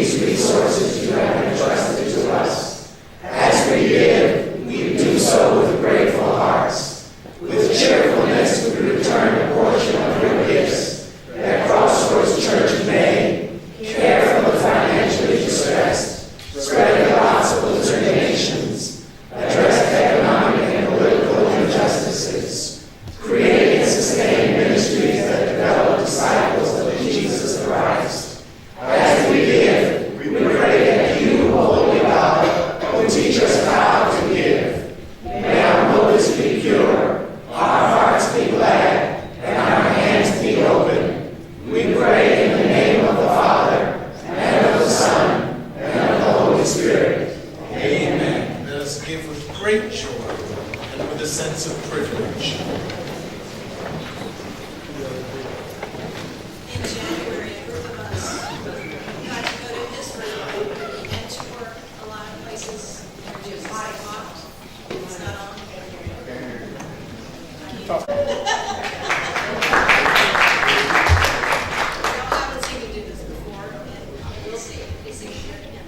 these resources you have entrusted to us. As we give, we do so with grateful hearts. With cheerfulness, we return a portion of your gifts, that Crossroads Church may care for the financially distressed, spread the gospel to nations, address economic and political injustices, create and sustain ministries that develop disciples of Jesus Christ. As we give, we pray that you, Holy God, will teach us how to give. May our motives be pure, our hearts be glad, and our hands be open. We pray in the name of the Father, and of the Son, and of the Holy Spirit. Amen. Let us give with great joy and with a sense of privilege. In January, a group of us got to go to Israel and tour a lot of places where Jesus walked. It's not on. Y'all haven't seen me do this before, and we'll see. We'll see it again.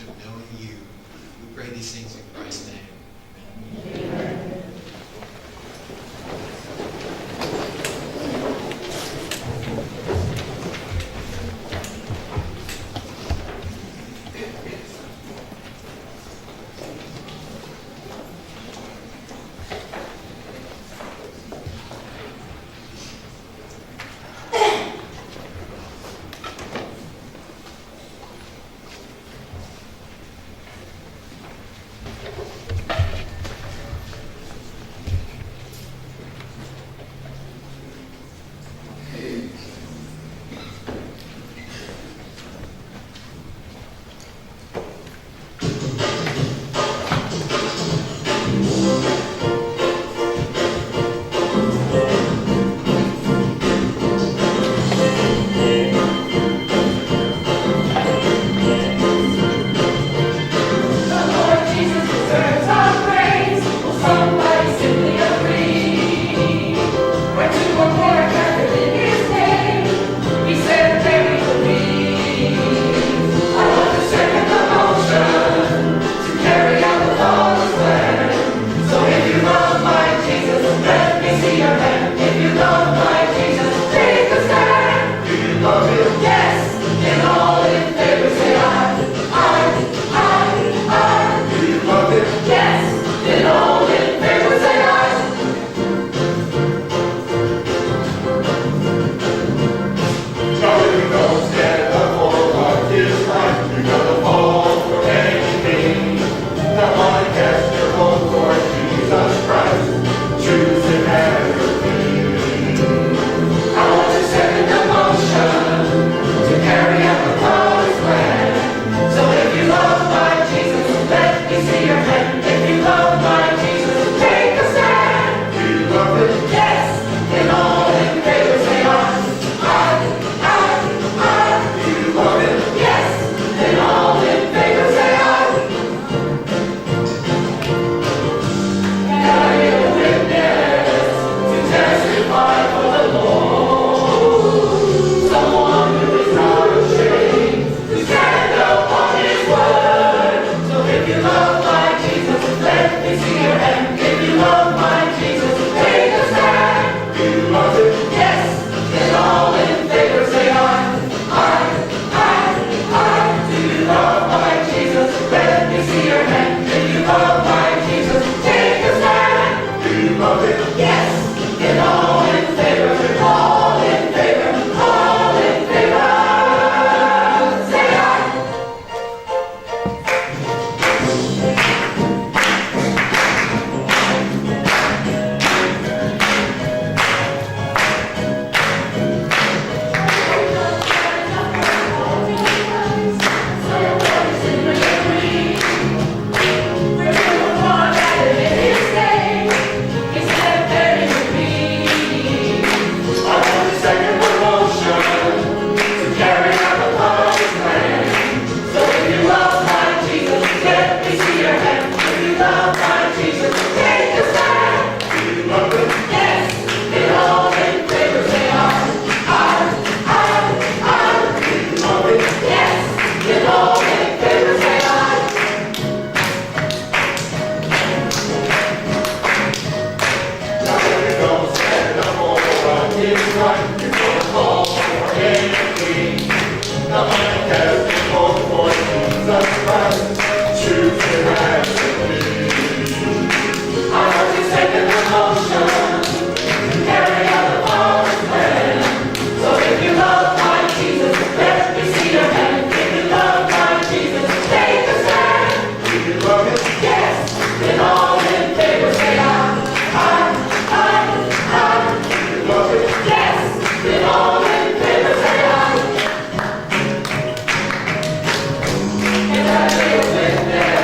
of knowing you. We pray these things in Christ's name.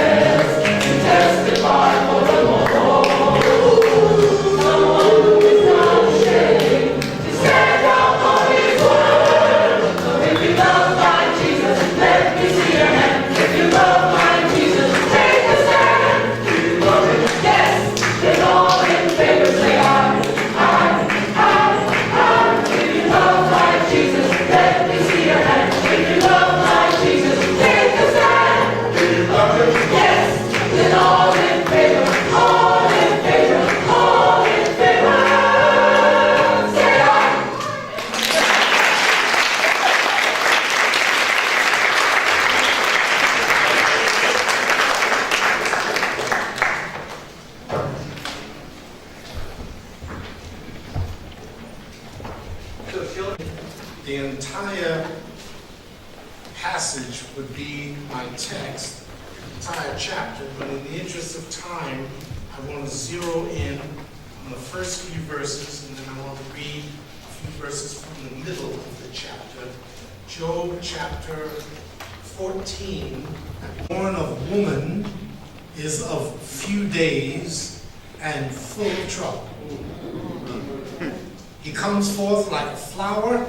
Witness text, entire chapter, but in the interest of time, I want to zero in on the first few verses, and then I want to read a few verses from the middle of the chapter. Job chapter 14. Born of woman is of few days and full of trouble. He comes forth like a flower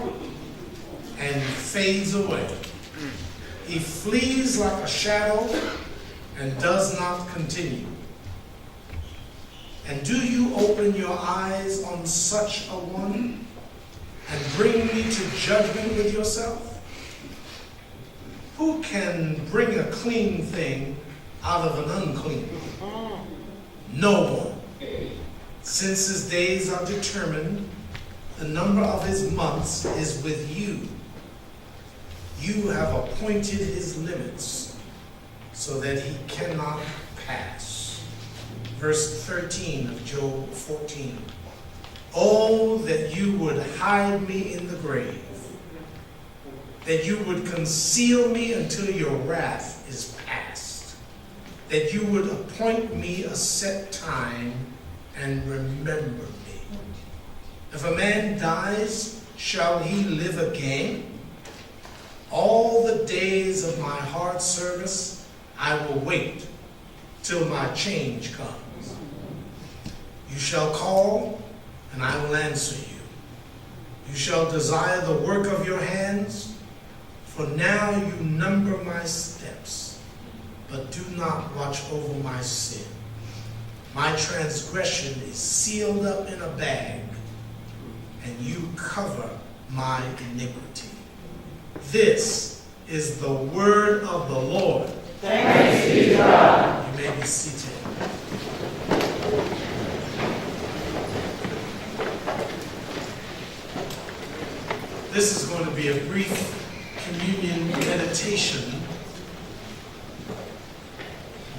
and fades away. He flees like a shadow and does not continue. And do you open your eyes on such a one and bring me to judgment with yourself? Who can bring a clean thing out of an unclean one? No one. Since his days are determined, the number of his months is with you. You have appointed his limits so that he cannot pass. Verse 13 of Job 14. Oh, that you would hide me in the grave, that you would conceal me until your wrath is past, that you would appoint me a set time and remember me. If a man dies, shall he live again? All the days of my hard service, I will wait till my change comes. You shall call, and I will answer you. You shall desire the work of your hands, for now you number my steps, but do not watch over my sin. My transgression is sealed up in a bag, and you cover my iniquity. This is the word of the Lord. Thanks be to God. You may be seated. This is going to be a brief communion meditation,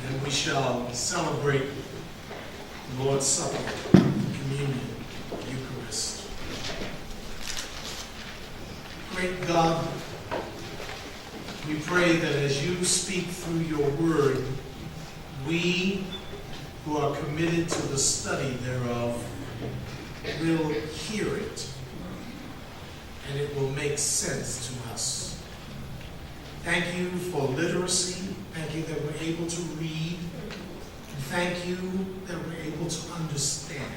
and we shall celebrate the Lord's Supper, communion, Eucharist. Great God, we pray that as you speak through your word, we who are committed to the study thereof will hear it, and it will make sense to us. Thank you for literacy. Thank you that we're able to read. And thank you that we're able to understand.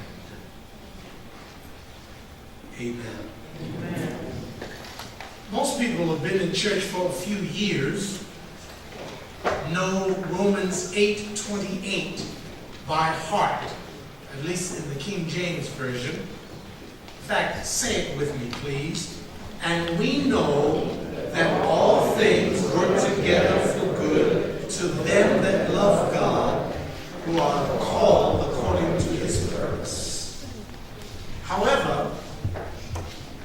Amen. Amen. Most people have been in church for a few years, know Romans 8:28 by heart, at least in the King James Version. In fact, say it with me, please. And we know that all things work together for good to them that love God, who are called according to his purpose. However,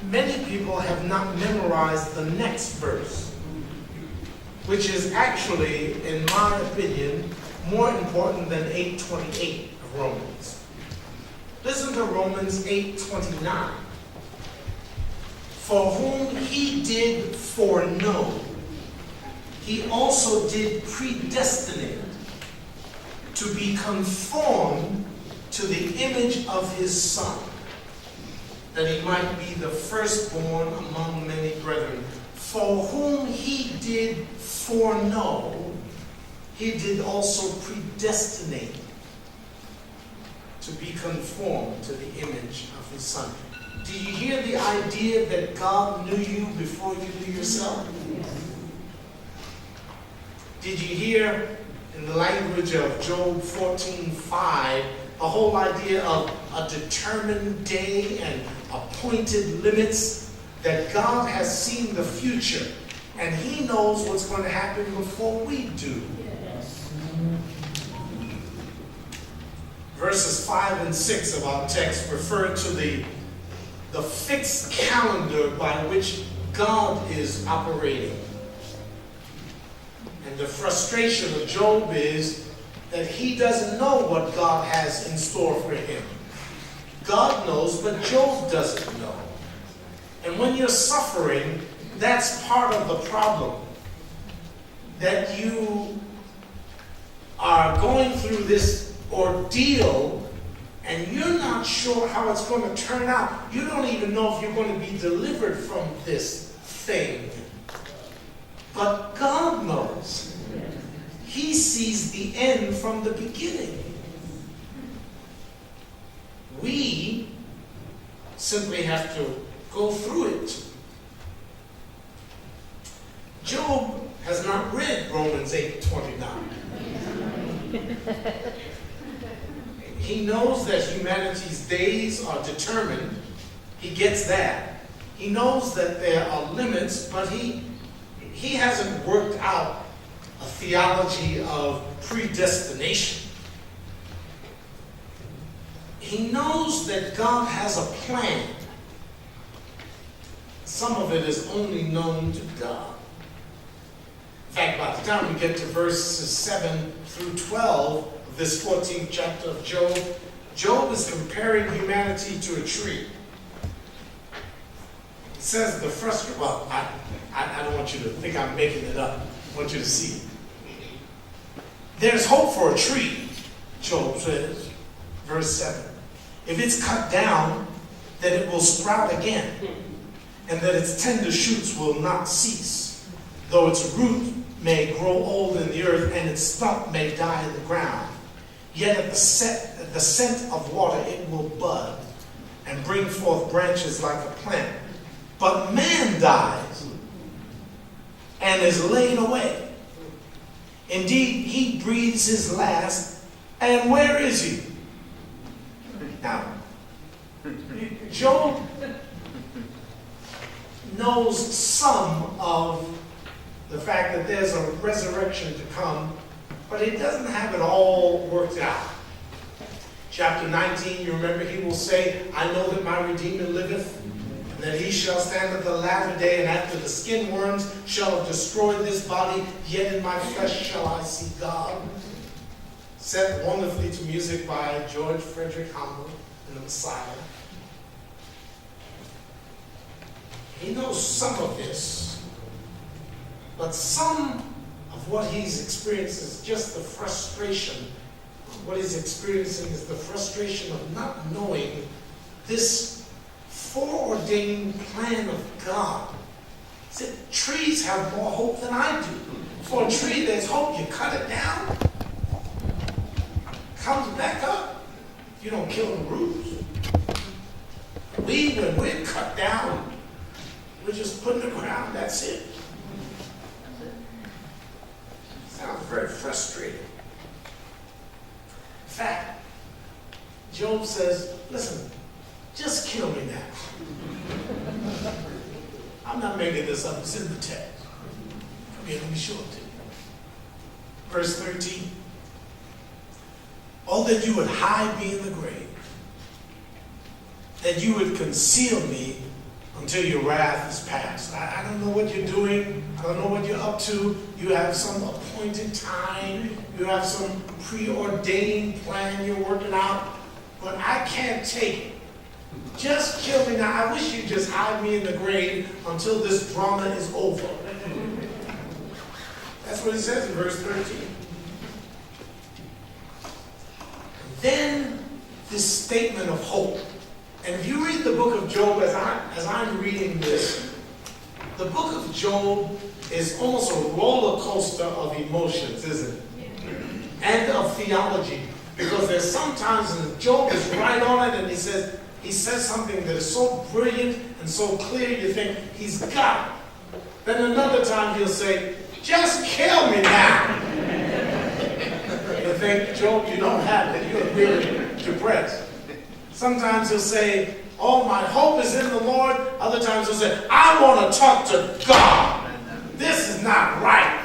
many people have not memorized the next verse, which is actually, in my opinion, more important than 8:28 of Romans. Listen to Romans 8:29. For whom he did foreknow, he also did predestinate to be conformed to the image of his Son, that he might be the firstborn among many brethren. For whom he did foreknow, he did also predestinate to be conformed to the image of his Son. Do you hear the idea that God knew you before you knew yourself? Did you hear, in the language of Job 14:5, the whole idea of a determined day and appointed limits, that God has seen the future and he knows what's going to happen before we do? Verses 5 and 6 of our text refer to the fixed calendar by which God is operating. And the frustration of Job is that he doesn't know what God has in store for him. God knows, but Job doesn't know. And when you're suffering, that's part of the problem. That you this ordeal and you're not sure how it's going to turn out. You don't even know if you're going to be delivered from this thing. But God knows. He sees the end from the beginning. We simply have to go through it. Job has not read Romans 8:29. He knows that humanity's days are determined. He gets that. He knows that there are limits, but he hasn't worked out a theology of predestination. He knows that God has a plan. Some of it is only known to God. In fact, by the time we get to verses 7 through 12 of this 14th chapter of Job, Job is comparing humanity to a tree. It says well, I don't want you to think I'm making it up. I want you to see it. There's hope for a tree, Job says, verse 7. If it's cut down, then it will sprout again, and that its tender shoots will not cease, though its root may grow old in the earth, and its stump may die in the ground. Yet at the scent of water it will bud, and bring forth branches like a plant. But man dies, and is laid away. Indeed, he breathes his last, and where is he? Now, Job knows some of the fact that there's a resurrection to come, but he doesn't have it all worked out. Chapter 19, you remember, he will say, I know that my Redeemer liveth, and that he shall stand at the latter day, and after the skin worms shall have destroyed this body, yet in my flesh shall I see God. Set wonderfully to music by George Frederick Handel in the Messiah. He knows some of this, but some of what he's experienced is just the frustration. What he's experiencing is the frustration of not knowing this foreordained plan of God. See, trees have more hope than I do. For a tree, there's hope. You cut it down, it comes back up. You don't kill the roots. When we're cut down, we're just put in the ground. That's it. Sounds very frustrating. In fact, Job says, listen, just kill me now. I'm not making this up. It's in the text. Come here, let me show it to you. Verse 13. Oh, that you would hide me in the grave, that you would conceal me until your wrath is past. I don't know what you're doing. I don't know what you're up to. You have some appointed time. You have some preordained plan you're working out. But I can't take it. Just kill me now. I wish you'd just hide me in the grave until this drama is over. That's what he says in verse 13. Then this statement of hope. And if you read the book of Job as I'm reading this, the book of Job is almost a roller coaster of emotions, isn't it? And of theology. Because there's sometimes when Job is right on it and he says something that is so brilliant and so clear you think he's got it. Then another time he'll say, just kill me now. You think, Job, you don't have it. You're really depressed. Sometimes he'll say, oh, my hope is in the Lord. Other times he'll say, I want to talk to God. This is not right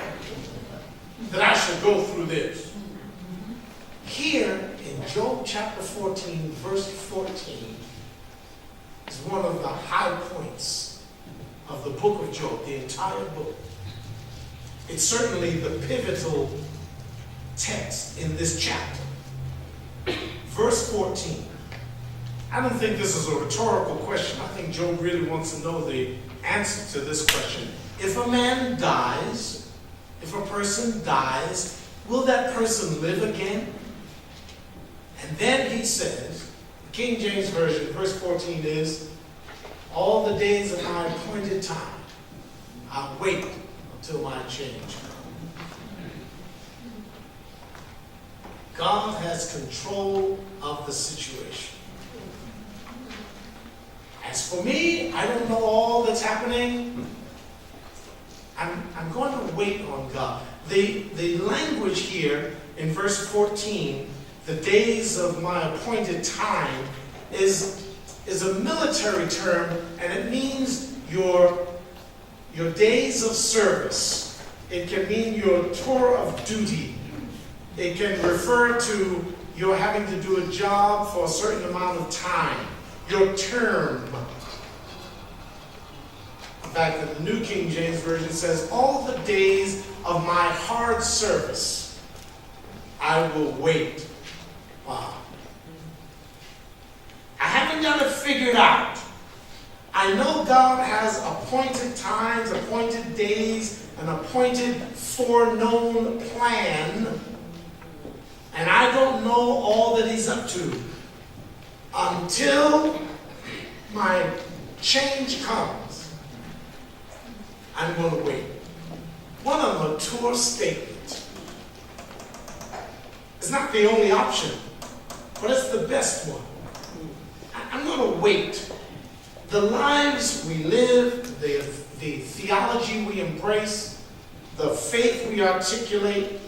that I should go through this. Here in Job chapter 14, verse 14, is one of the high points of the book of Job, the entire book. It's certainly the pivotal text in this chapter. Verse 14. I don't think this is a rhetorical question. I think Job really wants to know the answer to this question. If a man dies, if a person dies, will that person live again? And then he says, the King James Version, verse 14 is, all the days of my appointed time, I wait until my change comes. God has control of the situation. As for me, I don't know all that's happening. I'm going to wait on God. The language here in verse 14, the days of my appointed time, is a military term, and it means your days of service. It can mean your tour of duty. It can refer to your having to do a job for a certain amount of time, your term. In fact, the New King James Version says, all the days of my hard service, I will wait. Wow. I haven't got it figured out. I know God has appointed times, appointed days, an appointed foreknown plan, and I don't know all that he's up to until my change comes. I'm going to wait. What a mature statement. It's not the only option, but it's the best one. I'm going to wait. The lives we live, the theology we embrace, the faith we articulate,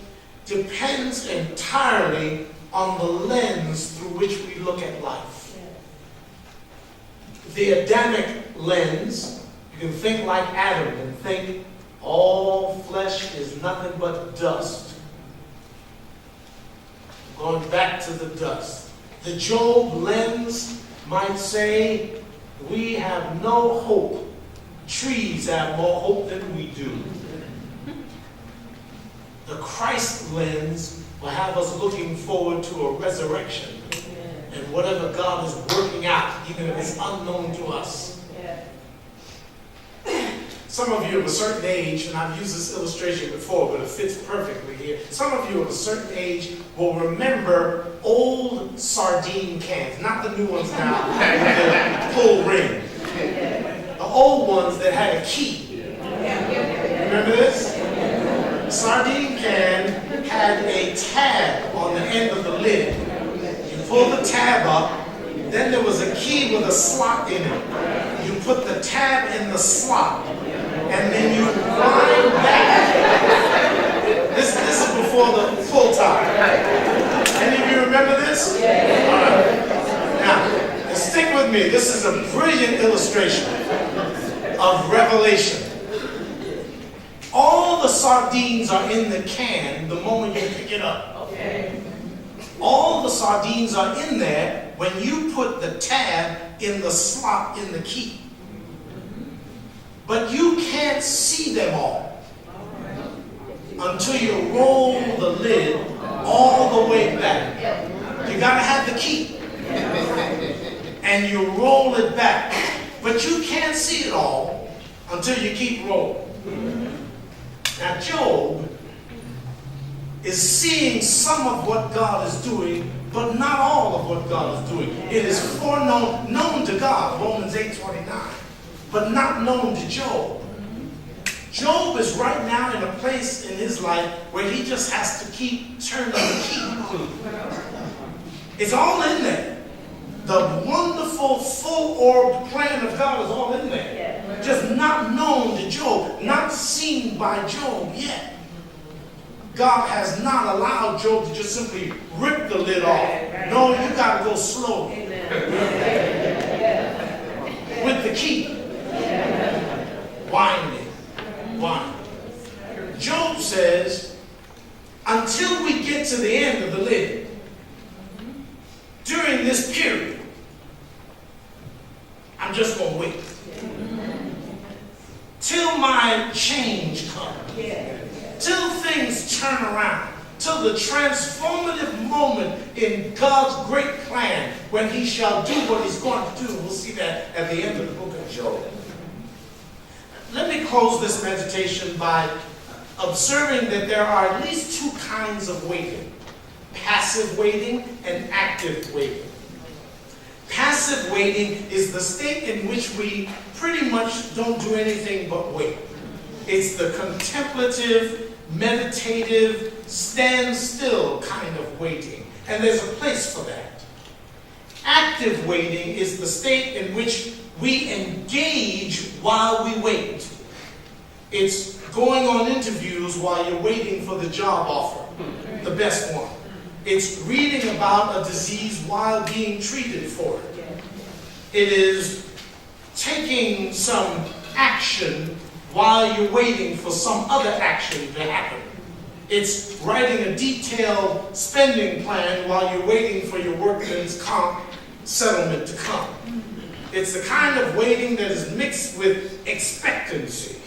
depends entirely on the lens through which we look at life. The Adamic lens, you can think like Adam and think all flesh is nothing but dust. Going back to the dust. The Job lens might say we have no hope. Trees have more hope than we do. The Christ lens will have us looking forward to a resurrection and whatever God is working out, even if it's unknown to us. Some of you of a certain age, and I've used this illustration before, but it fits perfectly here. Some of you of a certain age will remember old sardine cans, not the new ones now, with the pull ring. The old ones that had a key. Remember this? Sardine can had a tab on the end of the lid. You pull the tab up, then there was a key with a slot in it. You put the tab in the slot, and then you wind back. This is before the full top. Any of you remember this? All right. Now, stick with me. This is a brilliant illustration of Revelation. All the sardines are in the can the moment you pick it up. Okay. All the sardines are in there when you put the tab in the slot in the key. But you can't see them all until you roll the lid all the way back. You gotta have the key. And you roll it back. But you can't see it all until you keep rolling. Now, Job is seeing some of what God is doing, but not all of what God is doing. It is foreknown, known to God, Romans 8:29, but not known to Job. Job is right now in a place in his life where he just has to keep turning the key. It's all in there. The wonderful, full-orbed plan of God is all in there. Just not known to Job, not seen by Job yet. God has not allowed Job to just simply rip the lid off. No, you got to go slow. With the key. Winding. Job says, until we get to the end of the lid, during this period, I'm just going to wait. Till my change comes. Till things turn around. Till the transformative moment in God's great plan when he shall do what he's going to do. We'll see that at the end of the book of Job. Let me close this meditation by observing that there are at least two kinds of waiting. passive waiting and active waiting. Passive waiting is the state in which we pretty much don't do anything but wait. It's the contemplative, meditative, stand still kind of waiting. And there's a place for that. Active waiting is the state in which we engage while we wait. It's going on interviews while you're waiting for the job offer, the best one. It's reading about a disease while being treated for it. It is taking some action while you're waiting for some other action to happen. It's writing a detailed spending plan while you're waiting for your workman's comp settlement to come. It's the kind of waiting that is mixed with expectancy.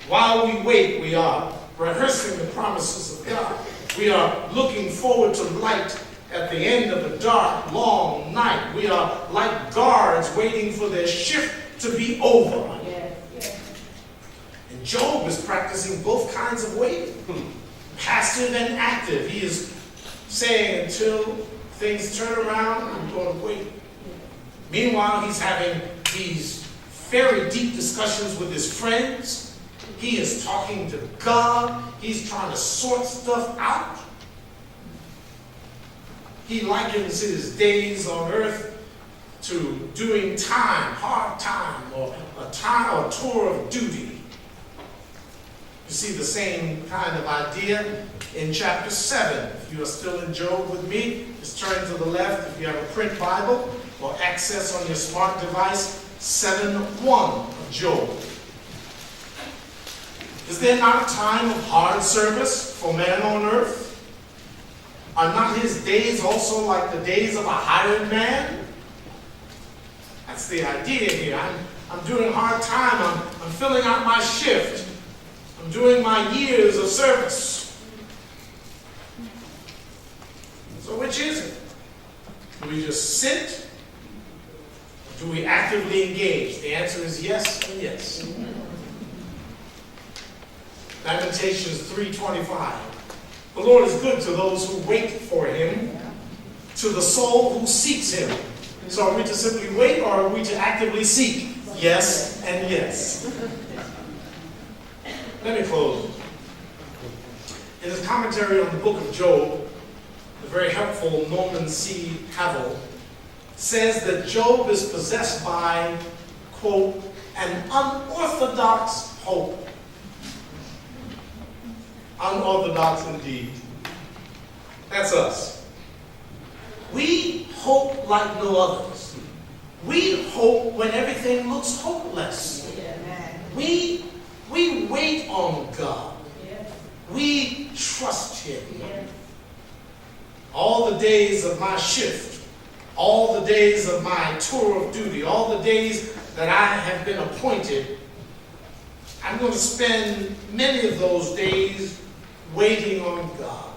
While we wait, we are rehearsing the promises of God. We are looking forward to light at the end of a dark, long night. We are like guards waiting for their shift to be over. And Job is practicing both kinds of waiting, passive and active. He is saying, until things turn around, I'm going to wait. Meanwhile, he's having these very deep discussions with his friends. He is talking to God. He's trying to sort stuff out. He likens his days on earth to doing time, hard time, or a tour of duty. You see the same kind of idea in chapter 7. If you are still in Job with me, just turn to the left if you have a print Bible, or access on your smart device 7:1 of Job. Is there not a time of hard service for man on earth? Are not his days also like the days of a hired man? That's the idea here. I'm doing hard time. I'm filling out my shift. I'm doing my years of service. So which is it? Do we just sit? Or do we actively engage? The answer is yes and yes. Lamentations 3:25. The Lord is good to those who wait for him, to the soul who seeks him. So are we to simply wait, or are we to actively seek? Yes and yes. Let me close. In his commentary on the book of Job, the very helpful Norman C. Havel says that Job is possessed by, quote, an unorthodox hope. Unorthodox indeed. That's us. We hope like no others. We hope when everything looks hopeless. We wait on God. We trust him. All the days of my shift, all the days of my tour of duty, all the days that I have been appointed, I'm going to spend many of those days waiting on God.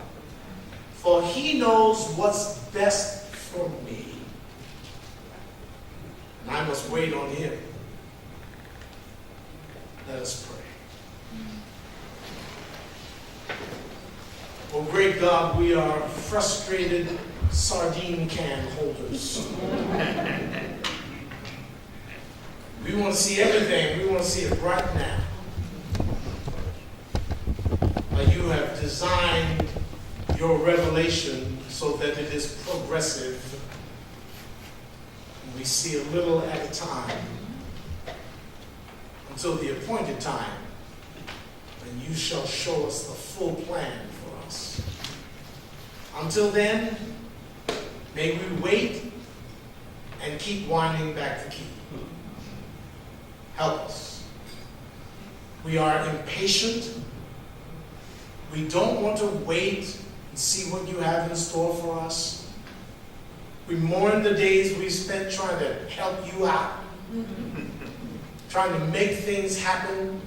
For he knows what's best for me. And I must wait on him. Let us pray. Oh, great God, we are frustrated sardine can holders. We want to see everything. We want to see it right now. You have designed your revelation so that it is progressive. And we see a little at a time until the appointed time when you shall show us the full plan for us. Until then, may we wait and keep winding back the key. Help us. We are impatient. We don't want to wait and see what you have in store for us. We mourn the days we spent trying to help you out, trying to make things happen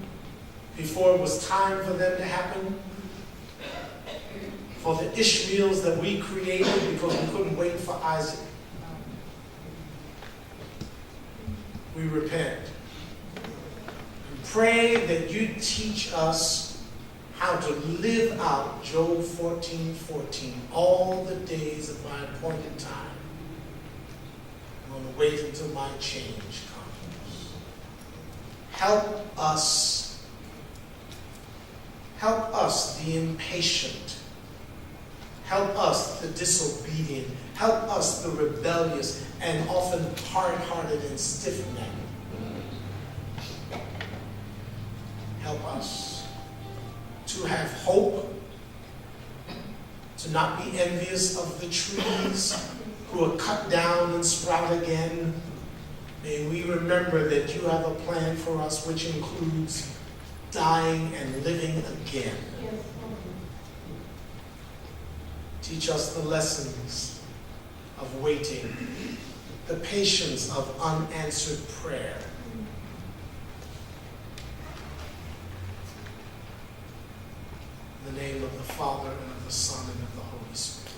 before it was time for them to happen, for the Ishmaels that we created because we couldn't wait for Isaac. We repent and pray that you teach us how how to live out Job 14:14 all the days of my appointed time. I'm going to wait until my change comes. Help us, the impatient. Help us, the disobedient. Help us, the rebellious, and often hard-hearted and stiff-necked. Help us to have hope, to not be envious of the trees who are cut down and sprout again. May we remember that you have a plan for us which includes dying and living again. Teach us the lessons of waiting, the patience of unanswered prayer. In the name of the Father, and of the Son, and of the Holy Spirit.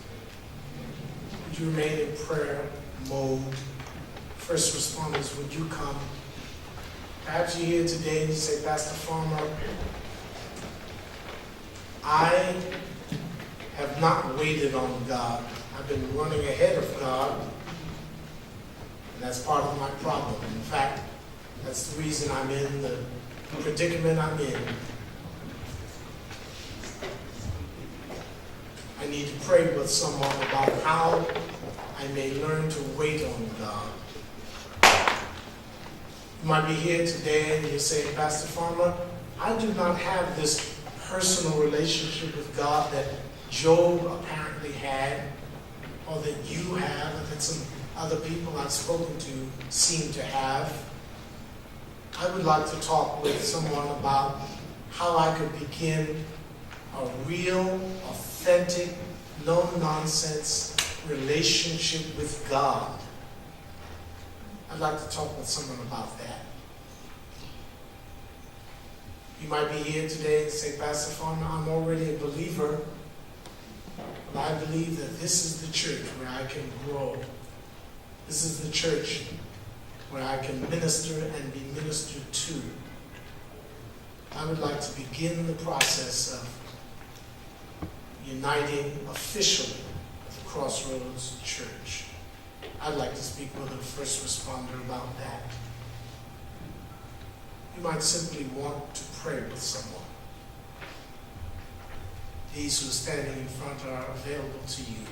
Would you remain in prayer mode? First responders, would you come? Perhaps you're here today and you say, Pastor Farmer, I have not waited on God. I've been running ahead of God, and that's part of my problem. In fact, that's the reason I'm in the predicament I'm in. I need to pray with someone about how I may learn to wait on God. You might be here today and you're saying, Pastor Farmer, I do not have this personal relationship with God that Job apparently had, or that you have, or that some other people I've spoken to seem to have. I would like to talk with someone about how I could begin a real, authentic, no-nonsense relationship with God. I'd like to talk with someone about that. You might be here today and say, Pastor Farmer, I'm already a believer, but I believe that this is the church where I can grow. This is the church where I can minister and be ministered to. I would like to begin the process of uniting officially with Crossroads Church. I'd like to speak with a first responder about that. You might simply want to pray with someone. These who are standing in front are available to you.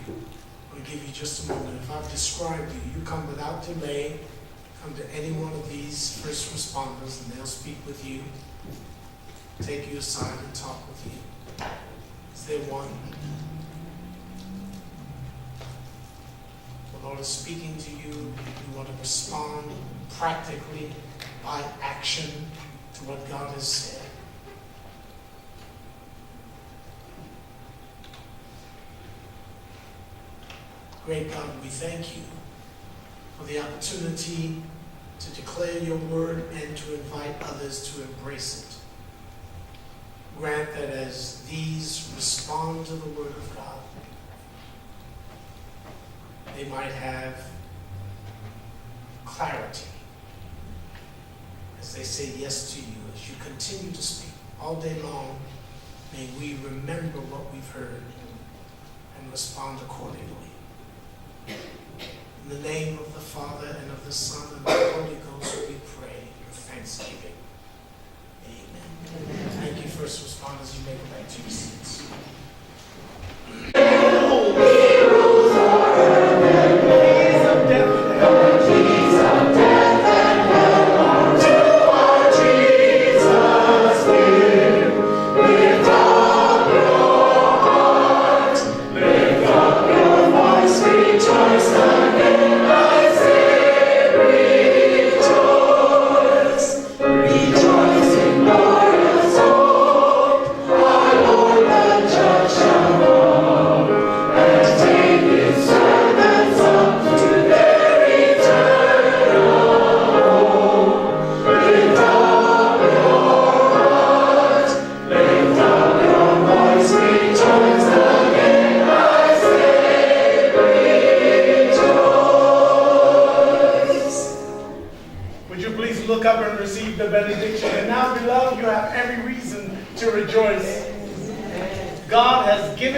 I'll give you just a moment. If I've described you, you come without delay. Come to any one of these first responders and they'll speak with you, take you aside and talk with you. Is there one? The Lord is speaking to you. You want to respond practically by action to what God has said. Great God, we thank you for the opportunity to declare your word and to invite others to embrace it. Grant that as these respond to the word of God, they might have clarity as they say yes to you, as you continue to speak all day long. May we remember what we've heard and respond accordingly. In the name of the Father, and of the Son, and of the Holy Ghost, we pray with thanksgiving. Amen. Thank you, first responders. You may go back to your seats. Rejoice in glorious hope, our Lord the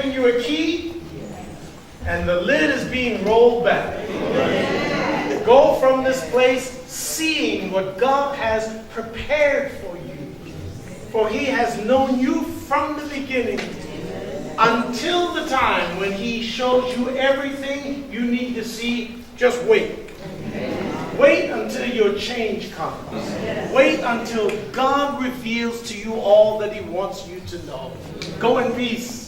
given you a key, and the lid is being rolled back. Go from this place seeing what God has prepared for you. For He has known you from the beginning until the time when He shows you everything you need to see. Just wait. Wait until your change comes. Wait until God reveals to you all that He wants you to know. Go in peace.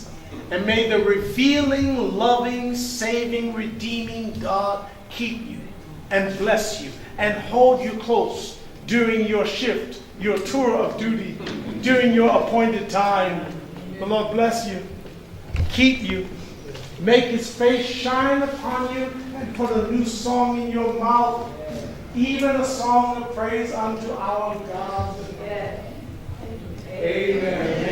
And may the revealing, loving, saving, redeeming God keep you and bless you and hold you close during your shift, your tour of duty, during your appointed time. The Lord bless you, keep you, make His face shine upon you, and put a new song in your mouth, even a song of praise unto our God. Amen. Amen.